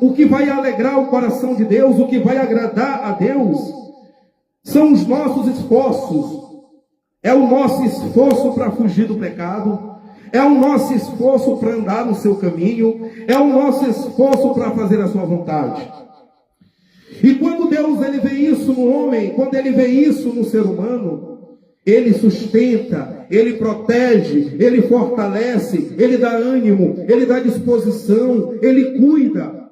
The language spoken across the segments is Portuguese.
o que vai alegrar o coração de Deus, o que vai agradar a Deus, são os nossos esforços. É o nosso esforço para fugir do pecado, é o nosso esforço para andar no seu caminho, é o nosso esforço para fazer a sua vontade. E quando Deus ele vê isso no homem, quando ele vê isso no ser humano, ele sustenta, ele protege, ele fortalece, ele dá ânimo, ele dá disposição, ele cuida.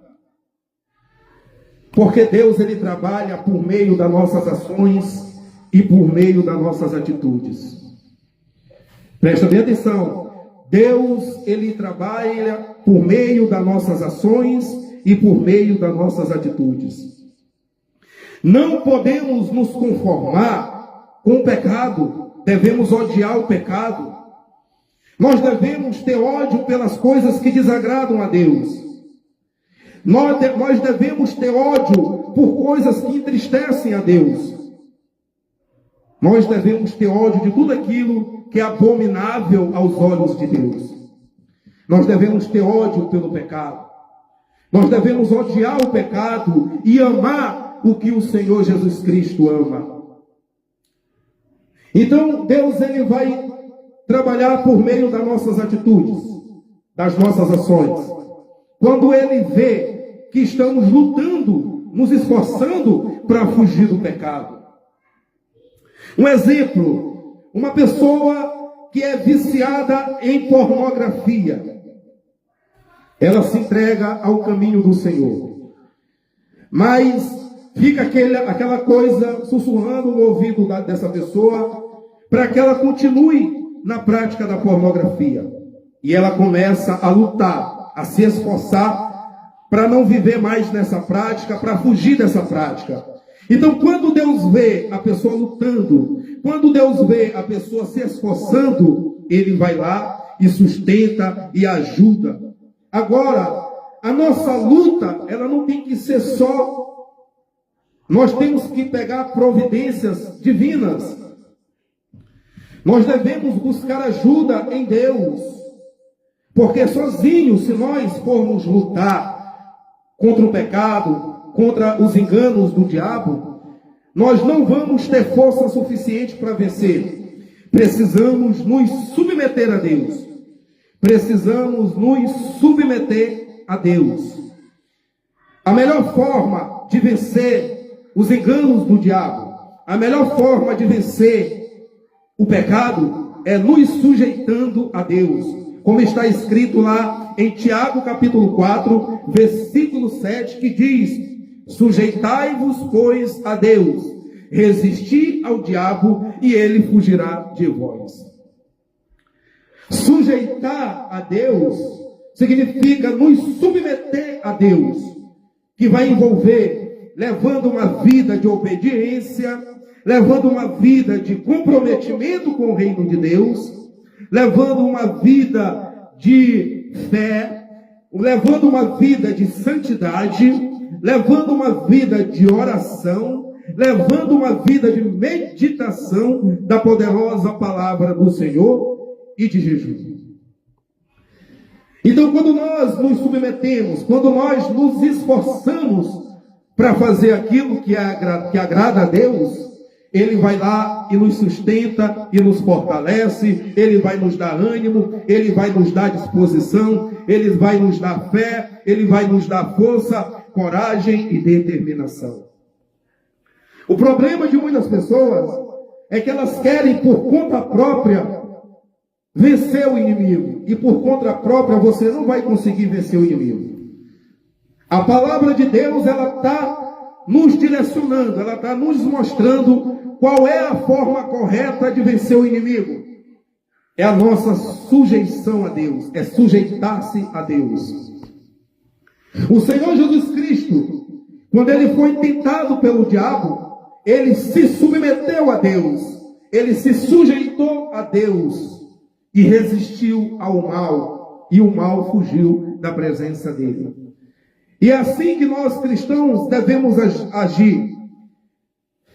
Porque Deus ele trabalha por meio das nossas ações e por meio das nossas atitudes. Presta bem atenção. Deus ele trabalha por meio das nossas ações e por meio das nossas atitudes. Não podemos nos conformar com o pecado, devemos odiar o pecado. Nós devemos ter ódio pelas coisas que desagradam a Deus. Nós devemos ter ódio por coisas que entristecem a Deus. Nós devemos ter ódio de tudo aquilo que é abominável aos olhos de Deus. Nós devemos ter ódio pelo pecado. Nós devemos odiar o pecado e amar o que o Senhor Jesus Cristo ama. Então, Deus ele vai trabalhar por meio das nossas atitudes, das nossas ações. Quando Ele vê que estamos lutando, nos esforçando para fugir do pecado. Um exemplo, uma pessoa que é viciada em pornografia, ela se entrega ao caminho do Senhor. Mas fica aquela coisa sussurrando no ouvido dessa pessoa, para que ela continue na prática da pornografia. E ela começa a lutar, a se esforçar para não viver mais nessa prática, para fugir dessa prática. Então, quando Deus vê a pessoa lutando, quando Deus vê a pessoa se esforçando, Ele vai lá e sustenta e ajuda. Agora, a nossa luta, ela não tem que ser só. Nós temos que pegar providências divinas. Nós devemos buscar ajuda em Deus. Porque sozinhos, se nós formos lutar contra o pecado, contra os enganos do diabo, nós não vamos ter força suficiente para vencer. Precisamos nos submeter a Deus. Precisamos nos submeter a Deus. A melhor forma de vencer os enganos do diabo, a melhor forma de vencer o pecado é nos sujeitando a Deus. Como está escrito lá em Tiago capítulo 4, versículo 7, que diz: sujeitai-vos, pois, a Deus, resisti ao diabo e ele fugirá de vós. Sujeitar a Deus significa nos submeter a Deus, que vai envolver levando uma vida de obediência, levando uma vida de comprometimento com o reino de Deus, levando uma vida de fé, levando uma vida de santidade, levando uma vida de oração, levando uma vida de meditação da poderosa palavra do Senhor e de jejum. Então, quando nós nos submetemos, quando nós nos esforçamos para fazer aquilo que agrada a Deus, Ele vai lá e nos sustenta e nos fortalece, Ele vai nos dar ânimo, Ele vai nos dar disposição, Ele vai nos dar fé, Ele vai nos dar força, coragem e determinação. O problema de muitas pessoas é que elas querem por conta própria vencer o inimigo. E por conta própria você não vai conseguir vencer o inimigo. A palavra de Deus, ela está nos direcionando, ela está nos mostrando qual é a forma correta de vencer o inimigo. É a nossa sujeição a Deus, é sujeitar-se a Deus. O Senhor Jesus Cristo, quando Ele foi tentado pelo diabo, Ele se submeteu a Deus, Ele se sujeitou a Deus e resistiu ao mal, e o mal fugiu da presença dele. E é assim que nós cristãos devemos agir.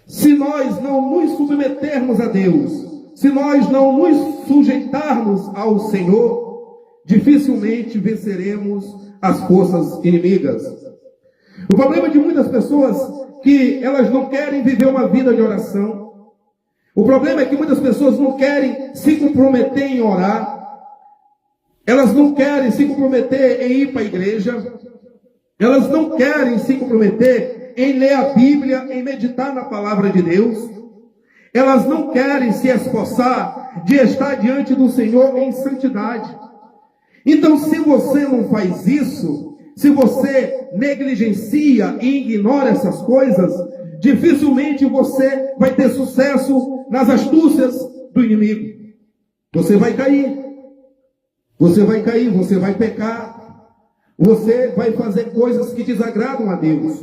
Se nós não nos submetermos a Deus, se nós não nos sujeitarmos ao Senhor, dificilmente venceremos as forças inimigas. O problema de muitas pessoas é que elas não querem viver uma vida de oração. O problema é que muitas pessoas não querem se comprometer em orar. Elas não querem se comprometer em ir para a igreja. Elas não querem se comprometer em ler a Bíblia, em meditar na palavra de Deus. Elas não querem se esforçar de estar diante do Senhor em santidade. Então, se você não faz isso, se você negligencia e ignora essas coisas, dificilmente você vai ter sucesso nas astúcias do inimigo. Você vai cair. Você vai cair, você vai pecar. Você vai fazer coisas que desagradam a Deus.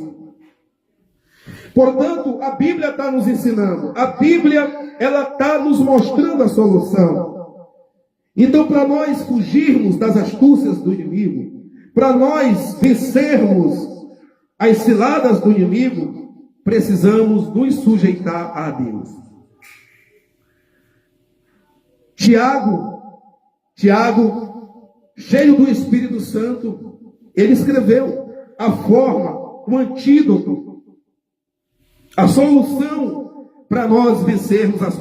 Portanto, a Bíblia está nos ensinando. A Bíblia, ela está nos mostrando a solução. Então, para nós fugirmos das astúcias do inimigo, para nós vencermos as ciladas do inimigo, precisamos nos sujeitar a Deus. Tiago, cheio do Espírito Santo, ele escreveu a forma, o antídoto, a solução para nós vencermos as